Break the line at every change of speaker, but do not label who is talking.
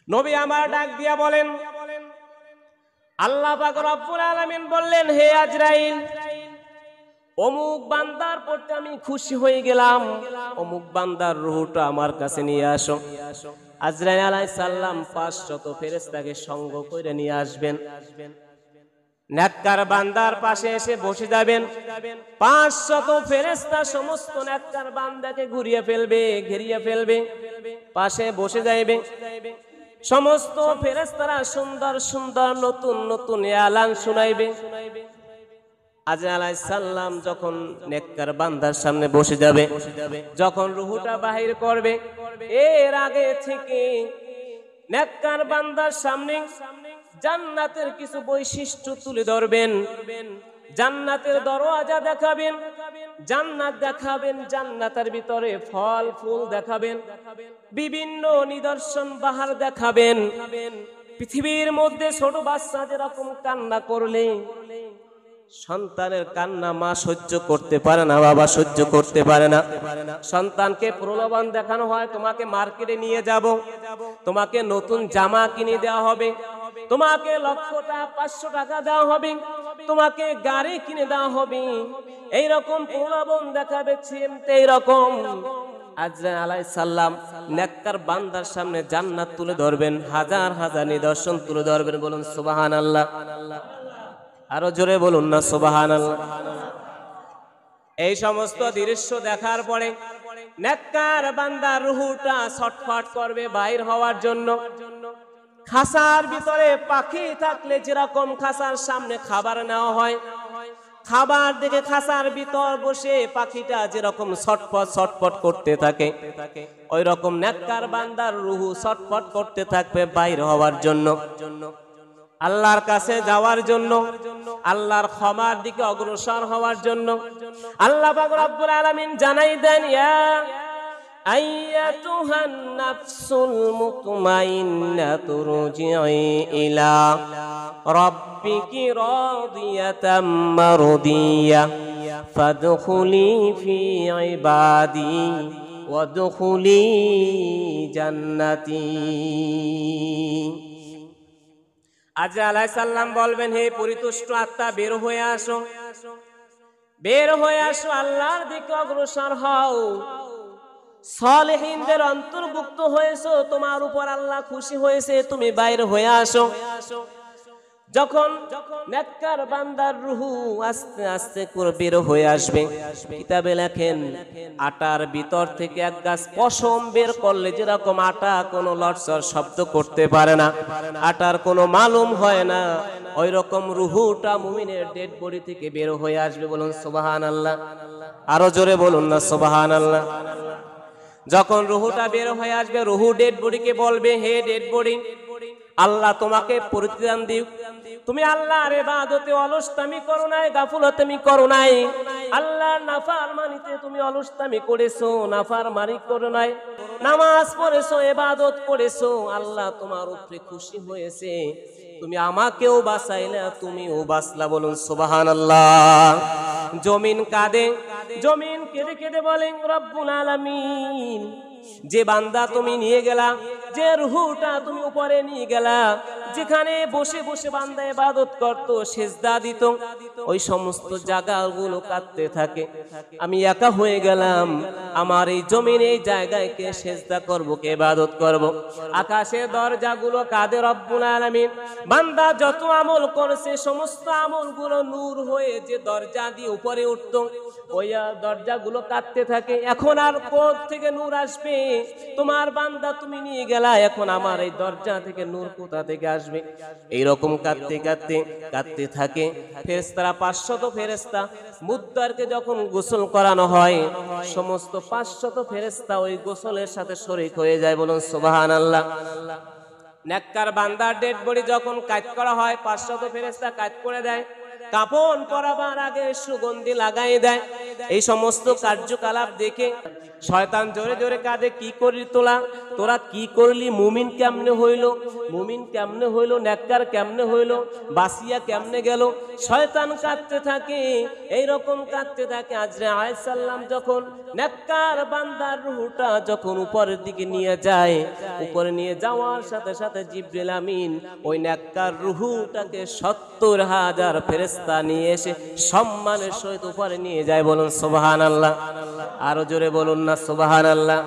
নবী আমার ডাক দিয়া বলেন, আল্লাহ পাক রব্বুল আলামিন বললেন, হে আজরাইল, অমুক বান্দার প্রতি আমি খুশি হয়ে গেলাম, অমুক বান্দার রূহটা আমার কাছে নিয়ে আসো। আজরাইল আলাইহিস সালাম 500 ফেরেশতাকে সঙ্গ করে নিয়ে আসবেন। নেককার বান্দার পাশে এসে বসে যাবেন। 500 ফেরেশতা সমস্ত নেককার বান্দাকে ঘুরিয়ে ফেলবে, ঘিরিয়ে ফেলবে, পাশে বসে যাইবে। সমস্ত ফেরেশতারা সুন্দর সুন্দর নতুন নতুন এলান শুনাইবে। আজরাইল আলাইহিস সালাম যখন নেককার বান্দার সামনে বসে যাবে, যখন রূহটা বাহির করবে, এর আগে থেকে নেককার বান্দার সামনে জান্নাতের কিছু বৈশিষ্ট্য তুলে ধরবেন, জান্নাতের দরওয়াজা দেখাবেন, জান্নাত দেখাবেন, জান্নাতের ভিতরে ফল ফুল দেখাবেন, বিভিন্ন নিদর্শন বাহার দেখাবেন। পৃথিবীর মধ্যে ছোট বাচ্চা যেরকম কান্না করলে সন্তানের কান্না মা সহ্য করতে পারে না, বাবা সহ্য করতে পারে না, সন্তানকে প্রলোভন দেখানো হয়, তোমাকে মার্কেটে নিয়ে যাব, তোমাকে নতুন জামা কিনে দেওয়া হবে, তোমাকে 1,00,000 টাকা দেওয়া হবে, তোমাকে গাড়ি কিনে দেওয়া হবে, এইরকম প্রলোভন দেখাবে। এইরকম আজরাইল আলাইহিস সালাম নেককার বান্দার সামনে জান্নাত তুলে ধরবেন, হাজার হাজার নিদর্শন তুলে ধরবেন। বলুন সুবহানাল্লাহ। আরো জোরে বলুন না সুবহানাল্লাহ। এই সমস্ত দৃশ্য দেখার পরে নেককার বান্দার রূহটা ছটফট করবে বাইর হওয়ার জন্য। খাসার ভিতরে পাখি থাকলে যেরকম খাসার সামনে খাবার নেওয়া হয়, খাবার দেখে খাসার ভিতর বসে পাখিটা যেরকম ছটফট ছটফট করতে থাকে, ওই রকম নেককার বান্দার রূহ ছটফট করতে থাকবে বাইর হওয়ার জন্য, আল্লাহর কাছে যাওয়ার জন্য, আল্লাহর ক্ষমার দিকে অগ্রসর হওয়ার জন্য। আল্লাহ পাক রব্বুল আলামিন জানাই দেন, ইয়া আইয়াতুহান নাফসুল মুতমাইন্নাতু রুজিই ইলা রাব্বিকি রাদিয়াতাম মারদিয়া ফাদখুলি ফি ইবাদি ওয়াদখুলি জান্নাতি। আজরাইল আলাইহিস সালাম বলবেন, হে পরিতুষ্ট আত্মা, বের হয়ে আসো, বের হয়ে আসো, আল্লাহর দিকে অগ্রসর হও, সালেহিনদের অন্তর্ভুক্ত হয়েছো, তোমার উপর আল্লাহ খুশি হয়েছে, তুমি বাইর হয়ে আসো। যখন নেককার বান্দার রূহ আস্তে আস্তে করে বের হয়ে আসবে, কিতাবে লেখেন আটার ভিতর থেকে এক গাছ পশম বের করলে যেরকম আটা কোনো লড়চড় শব্দ করতে পারে না, আটার কোনো মালুম হয় না, ওই রকম রূহটা মুমিনের ডেড বডি থেকে বের হয়ে আসবে। বলুন সুবহানাল্লাহ। আরো জোরে বলুন না সুবহানাল্লাহ। যখন রূহটা বের হয়ে আসবে, রূহ ডেড বডিকে বলবে, হে ডেড বডি, আল্লাহ তোমাকে প্রতিদান দিক, তুমি আল্লাহর ইবাদতে অলসতামি করো নাই, গাফলতামি করো নাই, আল্লাহর নাফরমানিতে তুমি অলসতামি করেছো, নাফরমানি করো নাই, নামাজ পড়েছো, ইবাদত করেছো, আল্লাহ তোমার উপরে খুশি হয়েছে, তুমি আমাকেও বাঁচাইলা, তুমিও বাঁচলা। বলুন সুবহানাল্লাহ। জমিন কাঁদে, জমিন কেঁদে কেঁদে বলেন, রব্বুল আলামিন, যে বান্দা তুমি নিয়ে গেলা, যে রূহটা তুমি উপরে নিয়ে গেলা, যেখানে বসে বসে বান্দা ইবাদত করত, সিজদা দিত, ওই সমস্ত জায়গাগুলো কাঁদতে থাকে, আমি একা হয়ে গেলাম, আমার এই জমিন এই জায়গায় কে সিজদা করব, কে ইবাদত করব। আকাশের দরজাগুলো কাঁদে, রব্বুল আলামিন, বান্দা যত আমল করেছে সমস্ত আমলগুলো নূর হয়ে যে দরজা দিয়ে উপরে উঠতো, ওই দরজাগুলো কাঁদতে থাকে, এখন আর কোথা থেকে নূর আসবে, তোমার বান্দা তুমি নিয়ে গেলা, এখন আমার এই দরজা থেকে নূর কোথা থেকে আসবে। এইরকম কাঁদতে কাঁদতে কাঁদতে থাকে। ফেরেশতারা 500 ফেরেশতা মুদ্দারকে যখন গোসল করানো হয়, সমস্ত 500 ফেরেশতা ওই গোসলের সাথে শরীক হয়ে যায়। বলুন সুবহানাল্লাহ। নেককার বান্দার ডেড বডি যখন কাজ করা হয়, 500 ফেরেশতা কাজ করে দেয়, কাফন পরাবার আগে সুগন্ধি লাগাই দেয়। এই সমস্ত কার্যকলাপ দেখে শয়তান জোরে জোরে কাঁদে, কি করলি তোলা, তোরা কি করলি, মুমিন কেমনে হইল, মুমিন কেমনে হইল, নেককার কেমনে হইল, বাসিয়া কেমনে গেল। শয়তান কাঁদতে থাকে, এইরকম কাঁদতে থাকে। আজরাইল আলাইহিস সালাম যখন নেককার বান্দার রূহটা যখন উপরের দিকে নিয়ে যায়, উপরে নিয়ে যাওয়ার সাথে সাথে জিবরিল আমিন ওই নেককার রূহটাকে ৭০,০০০ ফেরেশতা নিয়ে এসে সম্মানের সহিত উপরে নিয়ে যায়। বলুন সুবহানাল্লাহ। আরো জোরে বলুন না সুবহানাল্লাহ।